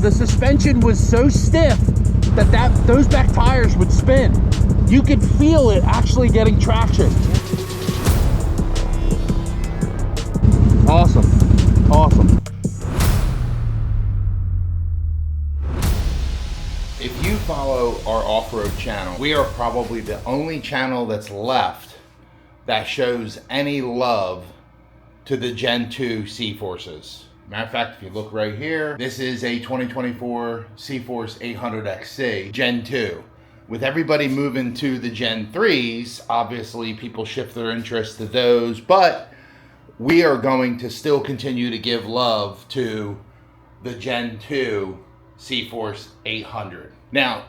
the suspension was so stiff that those back tires would spin. You could feel it actually getting traction. Awesome, awesome. If you follow our off-road channel, we are probably the only channel that's left that shows any love to the Gen 2 CForces. Matter of fact, if you look right here, this is a 2024 CForce 800XC Gen 2. With everybody moving to the Gen 3s, obviously people shift their interest to those, but we are going to still continue to give love to the Gen 2 CForce 800. Now,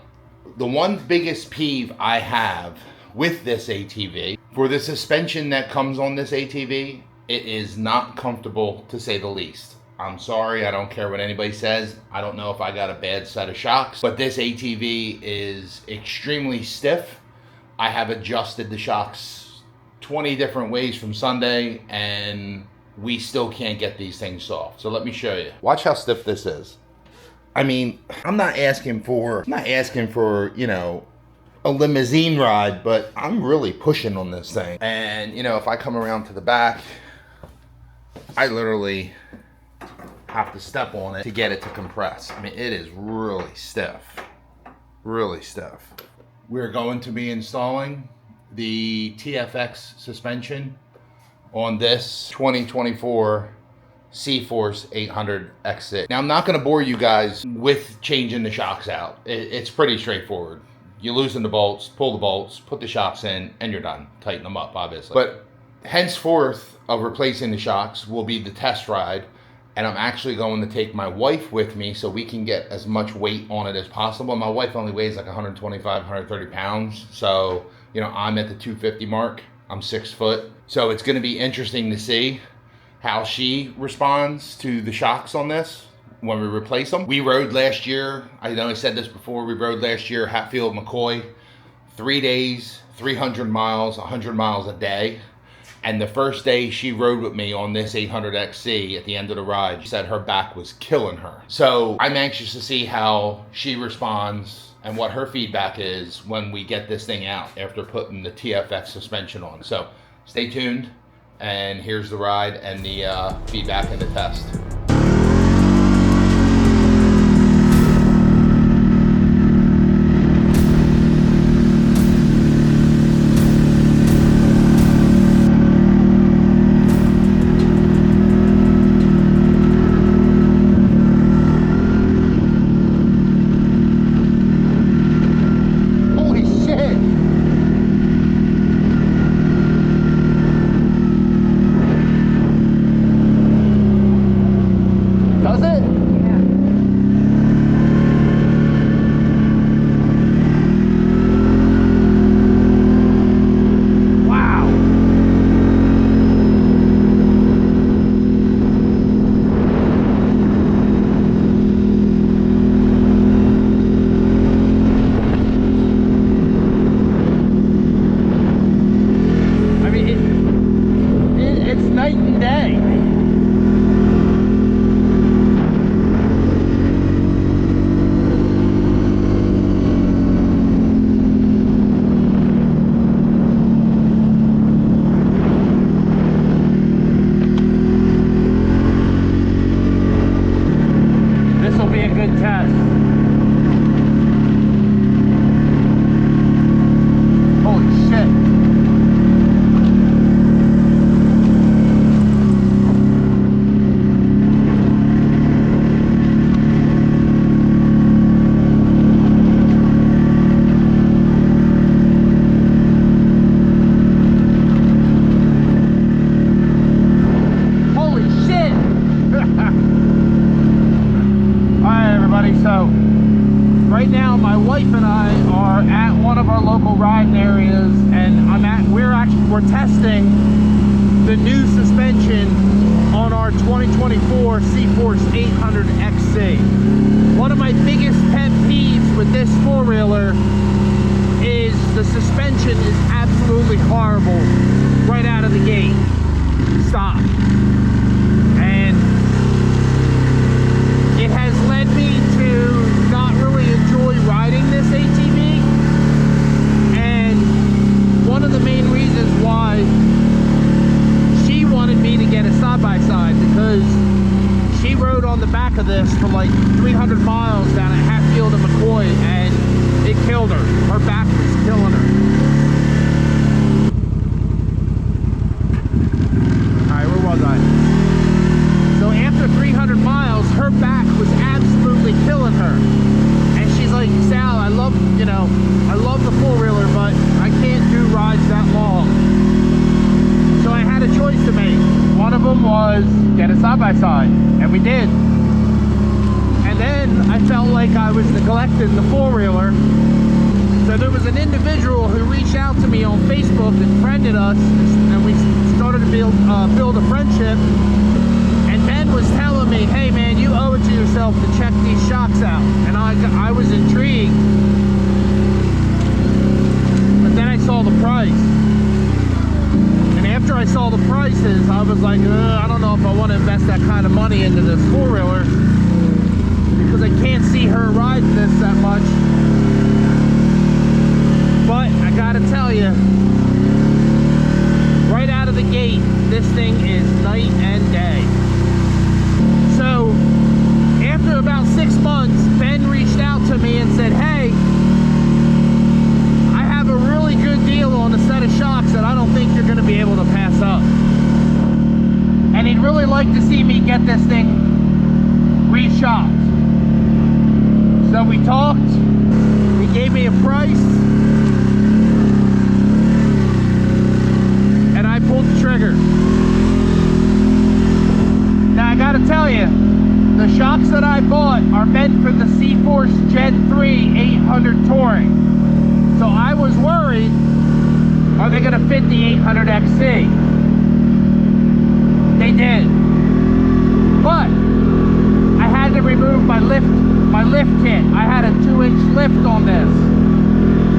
the one biggest peeve I have with this ATV, for the suspension that comes on this ATV, it is not comfortable to say the least. I'm sorry, I don't care what anybody says. I don't know if I got a bad set of shocks, but this ATV is extremely stiff. I have adjusted the shocks 20 different ways from Sunday, and we still can't get these things soft. So let me show you. Watch how stiff this is. I mean, I'm not asking for, you know, a limousine ride, but I'm really pushing on this thing. And, you know, if I come around to the back, I literally have to step on it to get it to compress. I mean, it is really stiff, really stiff. We're going to be installing the TFX suspension on this 2024 CForce 800XC. Now, I'm not going to bore you guys with changing the shocks out. It's pretty straightforward. You loosen the bolts, pull the bolts, put the shocks in, and you're done. Tighten them up, obviously. But henceforth of replacing the shocks will be the test ride, and I'm actually going to take my wife with me so we can get as much weight on it as possible. My wife only weighs like 125, 130 pounds. So, you know, I'm at the 250 mark. I'm 6 foot. So it's going to be interesting to see how she responds to the shocks on this when we replace them. We rode last year, I know I said this before, we rode last year Hatfield McCoy, 3 days, 300 miles, 100 miles a day. And the first day she rode with me on this 800XC at the end of the ride, she said her back was killing her. So I'm anxious to see how she responds and what her feedback is when we get this thing out after putting the TFX suspension on. So stay tuned. And here's the ride and the feedback and the test. we're testing the new suspension on our 2024 CForce 800XC. One of my biggest pet peeves with this four-wheeler is the suspension is absolutely horrible right out of the gate. Stop. And it has led me to it, and it killed her. Her back was killing her. Alright, where was I? So after 300 miles, her back was absolutely killing her. And she's like, Sal, I love, you know, I love the four-wheeler, but I can't do rides that long. So I had a choice to make. One of them was get a side-by-side, and we did. And then I felt like I was neglecting the four-wheeler. So there was an individual who reached out to me on Facebook and friended us, and we started to build a friendship. And Ben was telling me, hey man, you owe it to yourself to check these shocks out. And I was intrigued. But then I saw the price. And after I saw the prices, I was like, I don't know if I want to invest that kind of money into this four-wheeler, because I can't see her riding this that much. But I gotta tell you, right out of the gate, this thing is night and day. So after about 6 months, Ben reached out to me and said, hey, I have a really good deal on a set of shocks that I don't think you're gonna be able to pass up. And he'd really like to see me get this thing re-shocked. So we talked, he gave me a price, and I pulled the trigger. Now I gotta tell you, the shocks that I bought are meant for the CForce Gen 3 800 Touring. So I was worried, are they gonna fit the 800 XC? They did. But I had to remove my lift kit. I had a 2-inch lift on this.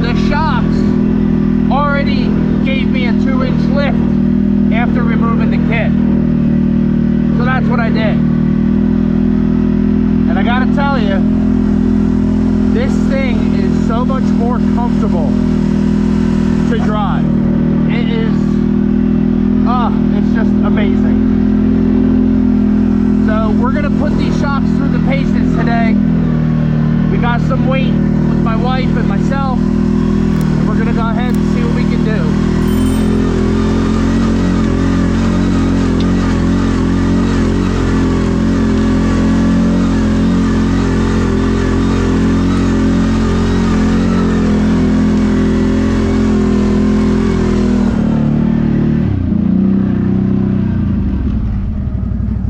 The shocks already gave me a 2-inch lift after removing the kit. So that's what I did. And I gotta tell you, this thing is so much more comfortable to drive. It is, it's just amazing. So we're gonna put these shocks through the paces today. We got some weight with my wife and myself, and we're gonna go ahead and see what we can do.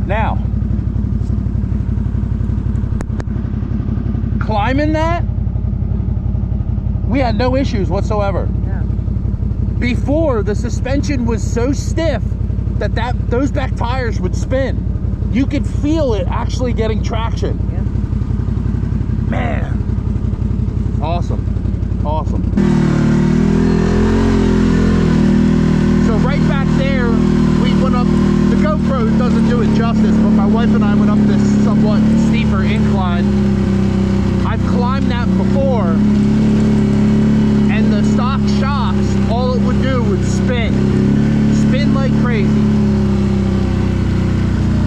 Now, climbing that, we had no issues whatsoever. Yeah. Before, the suspension was so stiff that those back tires would spin. You could feel it actually getting traction. Yeah. Man, awesome, awesome. So right back there, we went up. The GoPro doesn't do it justice, but my wife and I went up this somewhat steeper incline. I've climbed that before, and the stock shocks, all it would do would spin like crazy.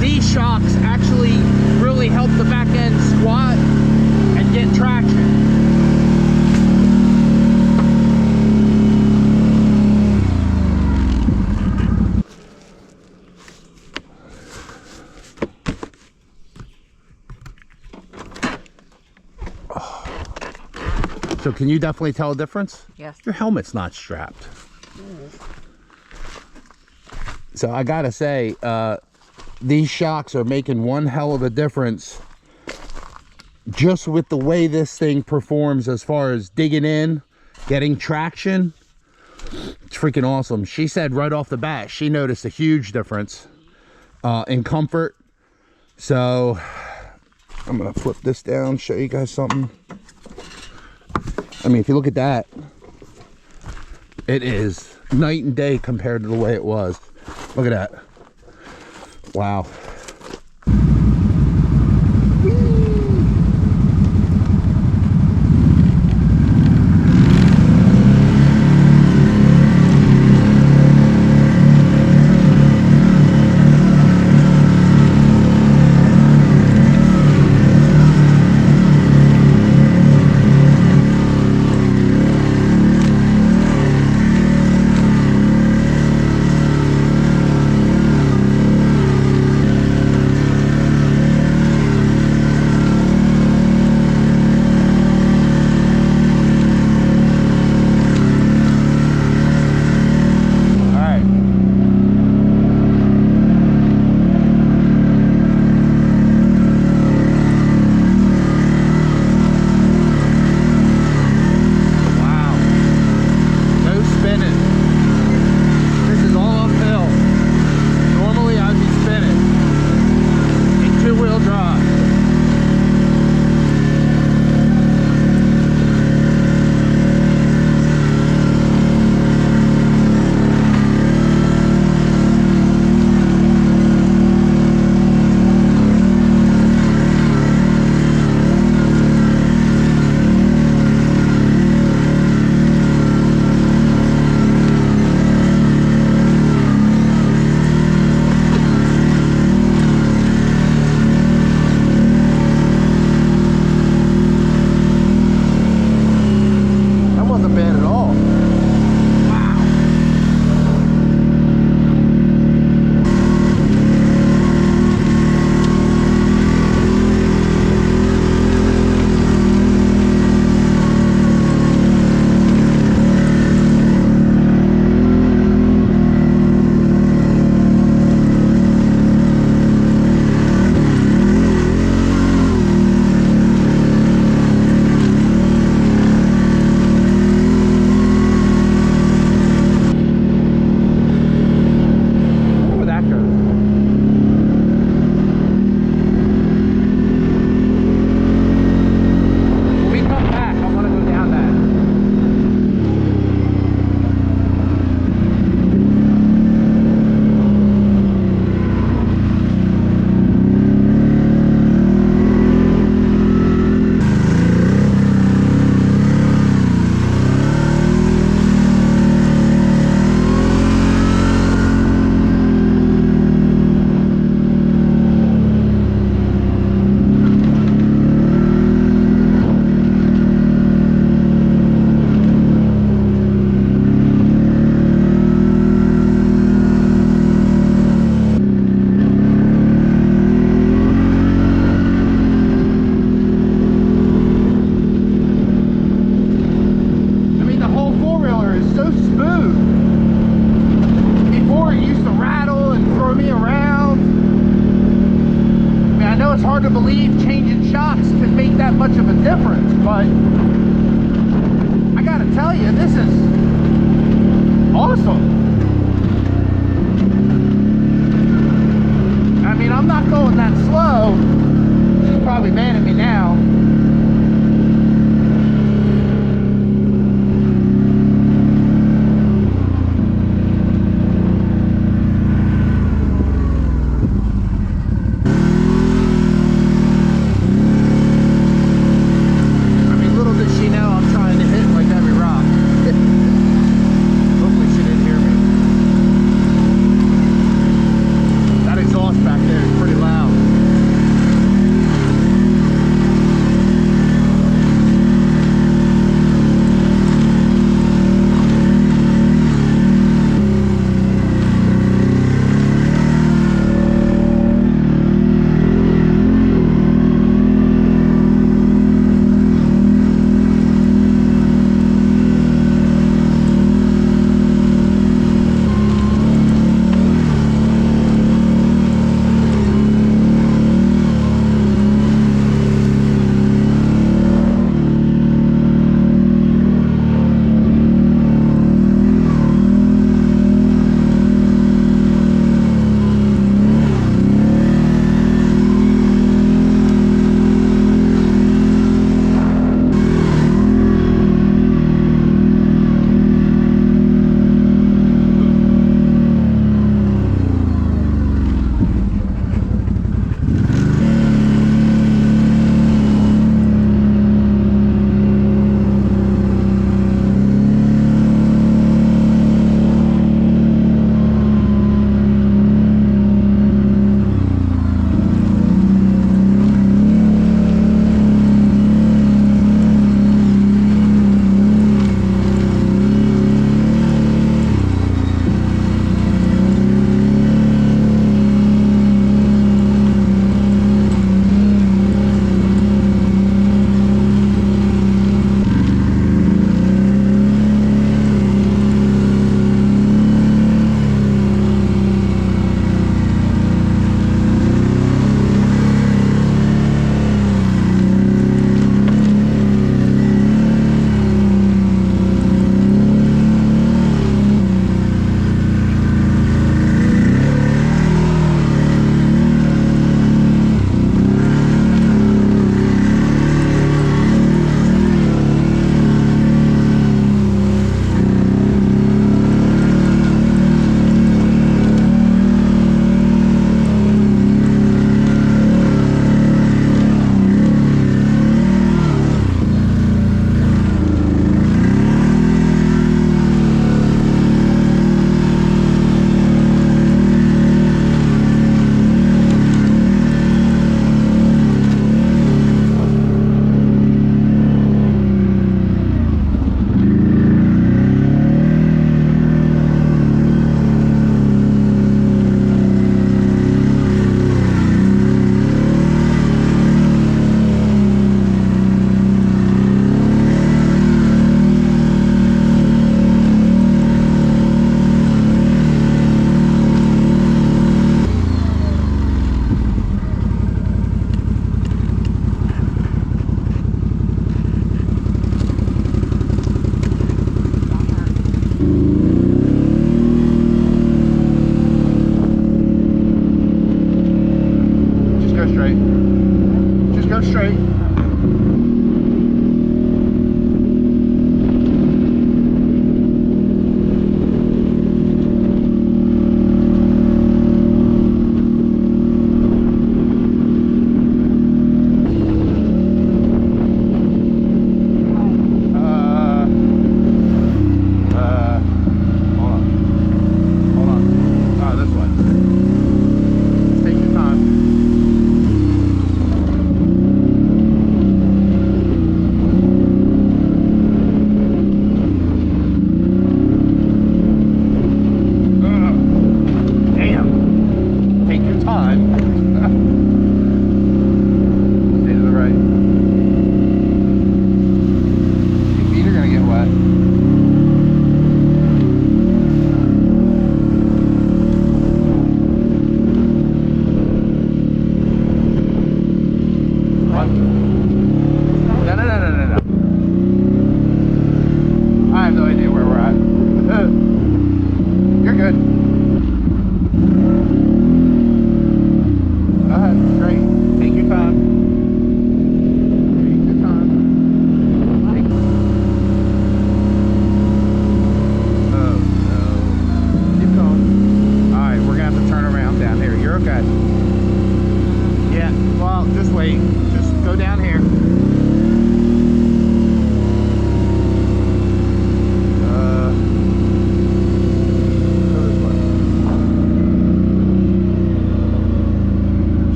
These shocks actually really help the back end squat and get traction. So can you definitely tell a difference? Yes. Your helmet's not strapped. So I gotta say, these shocks are making one hell of a difference just with the way this thing performs as far as digging in, getting traction. It's freaking awesome. She said right off the bat, she noticed a huge difference in comfort. So I'm gonna flip this down, show you guys something. I mean, if you look at that, it is night and day compared to the way it was. Look at that. Wow. believe changing shocks can make that much of a difference, but I gotta tell you, this is awesome. I mean, I'm not going that slow. She's probably mad at me now.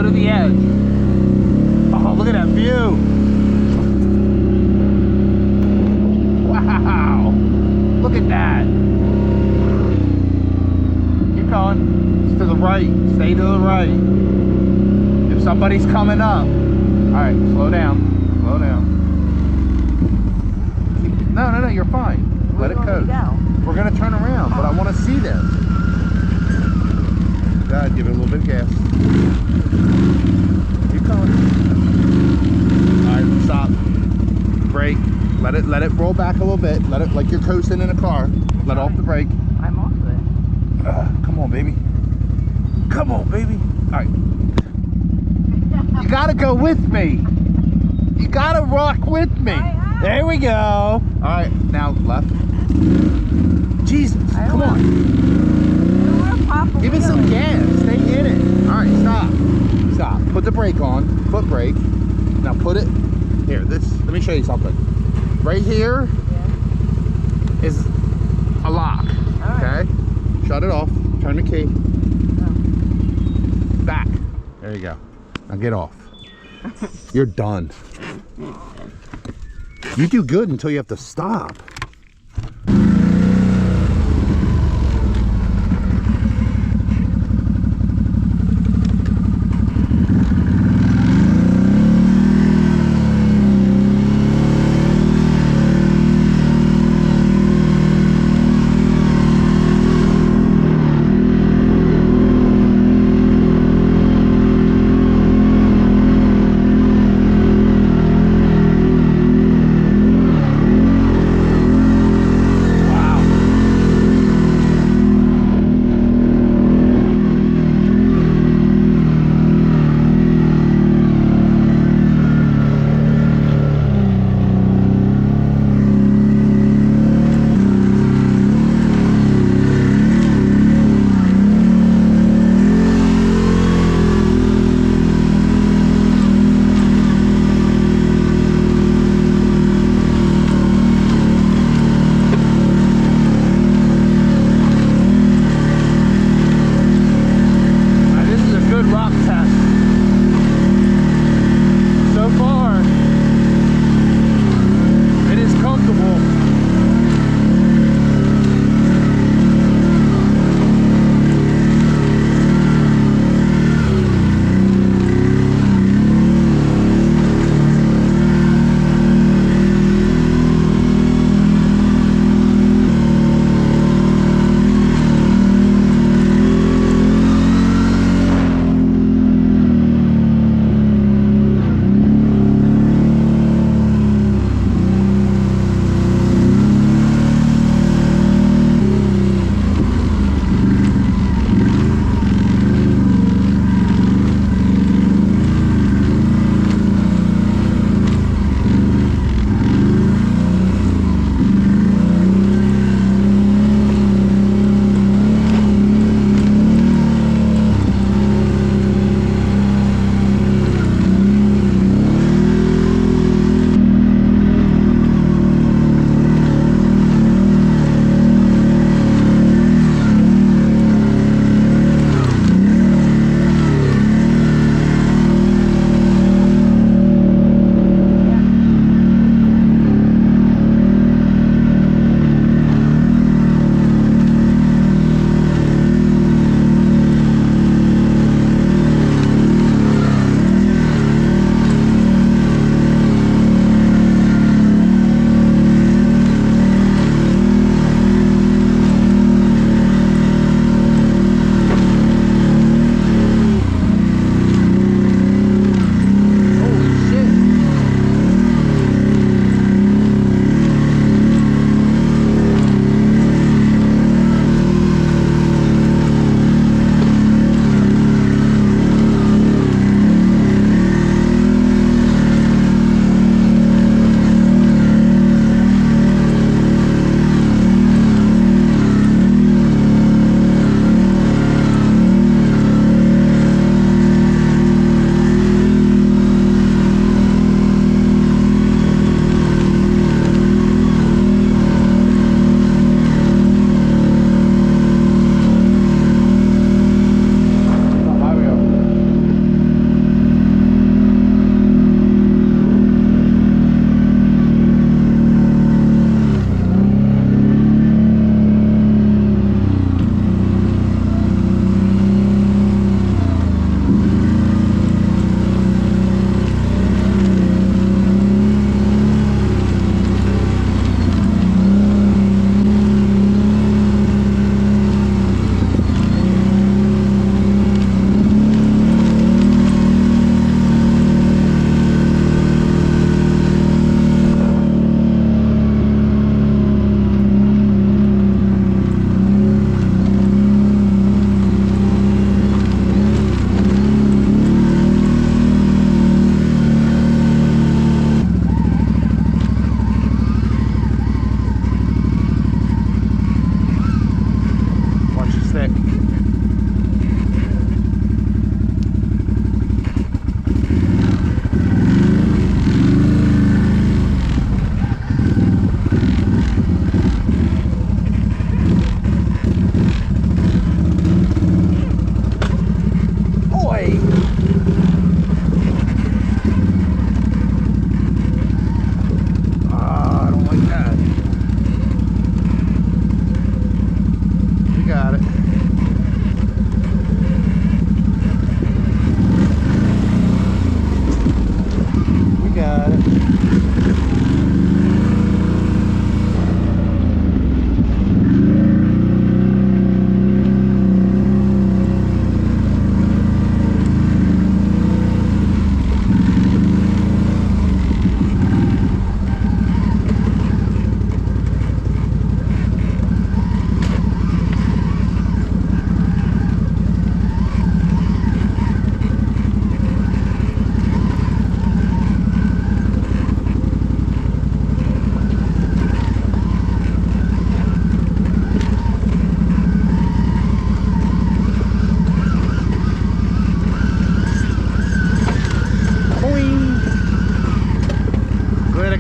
go to the edge. Oh, look at that view. Wow. Look at that. Keep going. It's to the right. Stay to the right. If somebody's coming up. Alright, slow down. Slow down. No, you're fine. Let it coast. We're going to turn around, but I want to see them. Go ahead, give it a little bit of gas. Keep going. Alright, stop. Brake. Let it roll back a little bit. Let it, like you're coasting in a car. Let off the brake. I'm off it. Come on, baby. Come on, baby. Alright. You gotta go with me. You gotta rock with me. There we go. Alright, now left. Jesus, come on. Give it some gas. Stay in it. Alright, stop. Stop. Put the brake on. Foot brake. Now put it here. Let me show you something. Right here is a lock. Okay? Shut it off. Turn the key. Back. There you go. Now get off. You're done. You do good until you have to stop.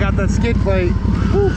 got that skid plate. Woo.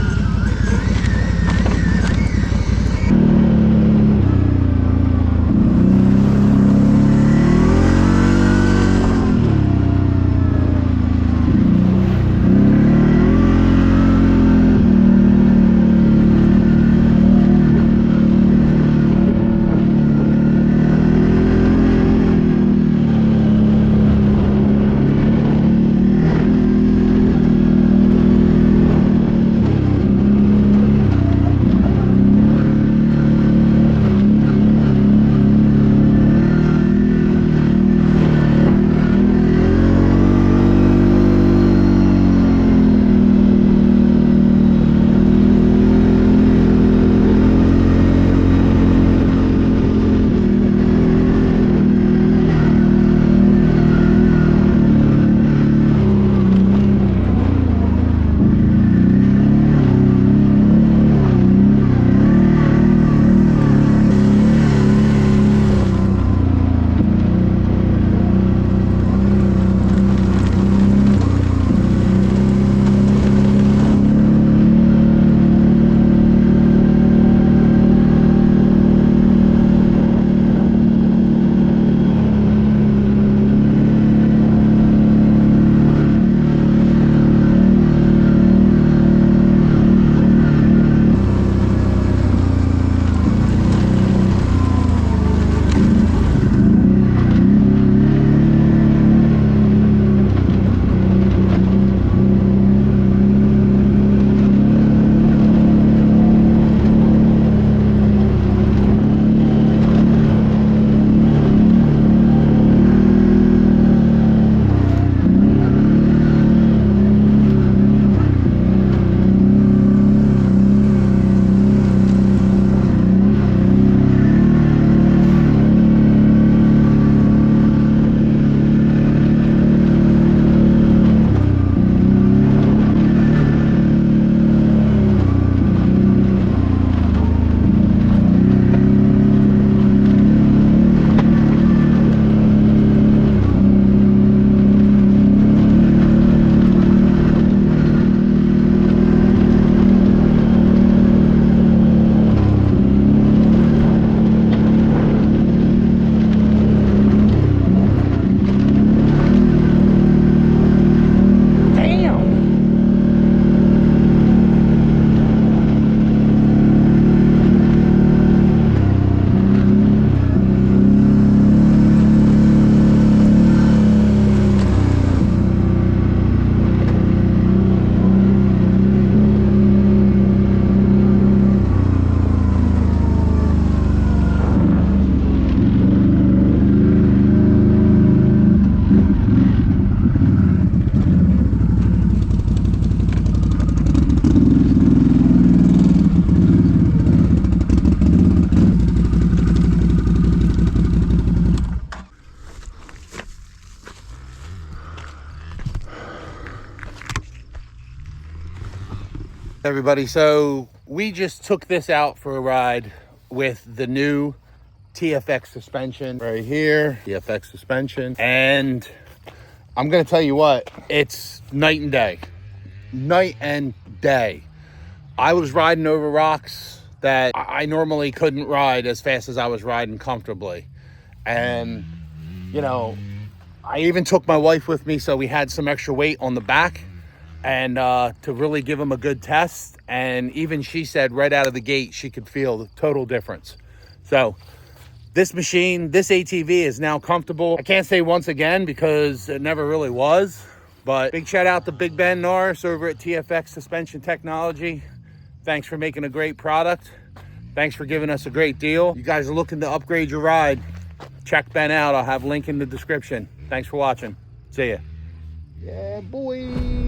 Everybody, so we just took this out for a ride with the new TFX suspension right here, TFX suspension, and I'm gonna tell you what, it's night and day. I was riding over rocks that I normally couldn't ride as fast as I was riding comfortably, and you know, I even took my wife with me, so we had some extra weight on the back, and to really give them a good test. And even she said right out of the gate she could feel the total difference. So this machine, this ATV is now comfortable. I can't say once again because it never really was, but big shout out to Big Ben Norris over at TFX Suspension Technology. Thanks for making a great product. Thanks for giving us a great deal. You guys are looking to upgrade your ride, check Ben out. I'll have a link in the description. Thanks for watching. See ya. Yeah, boy.